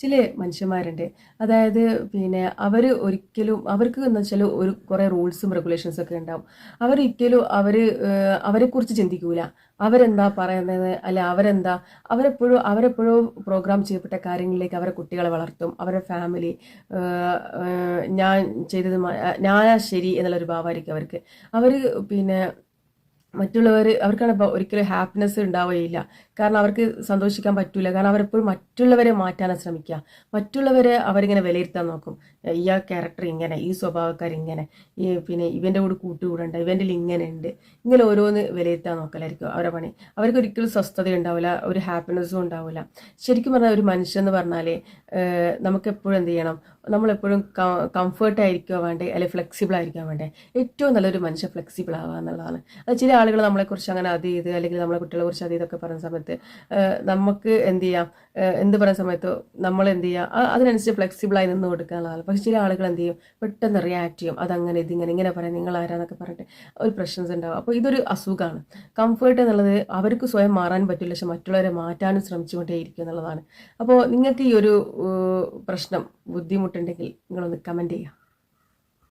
ചില മനുഷ്യന്മാരുണ്ട്, അതായത് പിന്നെ അവർ ഒരിക്കലും അവർക്ക് എന്ന് വെച്ചാൽ ഒരു കുറേ റൂൾസും റെഗുലേഷൻസും ഒക്കെ ഉണ്ടാവും. അവരൊരിക്കലും അവരെക്കുറിച്ച് ചിന്തിക്കൂല. അവരെന്താ പറയുന്നത്, അല്ല അവരെപ്പോഴും പ്രോഗ്രാം ചെയ്യപ്പെട്ട കാര്യങ്ങളിലേക്ക് അവരെ കുട്ടികളെ വളർത്തും. അവരുടെ ഫാമിലി ഞാൻ ചെയ്തത് ഞാനാ ശരി എന്നുള്ളൊരു ഭാവമായിരിക്കും അവർക്ക്. അവർ പിന്നെ അവർക്കാണ് ഒരിക്കലും ഹാപ്പിനെസ് ഉണ്ടാവുകയില്ല. കാരണം അവർക്ക് സന്തോഷിക്കാൻ പറ്റൂല. കാരണം അവരെപ്പോഴും മറ്റുള്ളവരെ മാറ്റാനാണ് ശ്രമിക്കുക. മറ്റുള്ളവരെ അവരിങ്ങനെ വിലയിരുത്താൻ നോക്കും. ഈ ക്യാരക്ടർ ഇങ്ങനെ, ഈ സ്വഭാവക്കാരിങ്ങനെ, പിന്നെ ഇവൻ്റെ കൂടെ കൂട്ടുകൂടണ്ട, ഇവൻ്റെ ഇങ്ങനെ ഉണ്ട്, ഇങ്ങനെ ഓരോന്ന് വിലയിരുത്താൻ നോക്കലായിരിക്കും അവരുടെ പണി. അവർക്ക് ഒരിക്കലും സ്വസ്ഥത ഉണ്ടാവില്ല, ഒരു ഹാപ്പിനെസ്സും ഉണ്ടാവില്ല. ശരിക്കും പറഞ്ഞാൽ ഒരു മനുഷ്യൻ എന്ന് പറഞ്ഞാൽ നമുക്കെപ്പോഴും എന്ത് ചെയ്യണം, നമ്മളെപ്പോഴും കംഫർട്ടായിരിക്കുക വേണ്ടേ, അല്ലെങ്കിൽ ഫ്ലെക്സിബിൾ ആയിരിക്കാൻ വേണ്ടേ. ഏറ്റവും നല്ലൊരു മനുഷ്യൻ ഫ്ലെക്സിബിൾ ആവുക എന്നുള്ളതാണ്. അത് ചില ആളുകൾ നമ്മളെക്കുറിച്ച് അങ്ങനെ അത് ചെയ്ത്, അല്ലെങ്കിൽ നമ്മളെ കുട്ടികളെ കുറിച്ച് അത് ഇതൊക്കെ പറയുന്ന സമയത്ത് നമുക്ക് എന്ത് ചെയ്യാം, എന്ത് പറയുന്ന സമയത്ത് നമ്മൾ എന്ത് ചെയ്യുക, അതിനനുസരിച്ച് ഫ്ലെക്സിബിളായി നിന്ന് കൊടുക്കാനുള്ളതാണ്. പക്ഷെ ചില ആളുകൾ എന്ത് ചെയ്യും, പെട്ടെന്ന് റിയാക്ട് ചെയ്യും. അതങ്ങനെ ഇങ്ങനെ പറയാം, നിങ്ങൾ ആരാന്നൊക്കെ പറഞ്ഞിട്ട് ഒരു പ്രശ്നസ് ഉണ്ടാവും. അപ്പോൾ ഇതൊരു അസുഖമാണ്. കംഫേർട്ട് എന്നുള്ളത് അവർക്ക് സ്വയം മാറാൻ പറ്റില്ല, പക്ഷെ മറ്റുള്ളവരെ മാറ്റാനും ശ്രമിച്ചുകൊണ്ടേയിരിക്കും എന്നുള്ളതാണ്. അപ്പോൾ നിങ്ങൾക്ക് ഈ ഒരു പ്രശ്നം ബുദ്ധിമുട്ടുണ്ടെങ്കിൽ നിങ്ങളൊന്ന് കമൻറ്റ് ചെയ്യുക.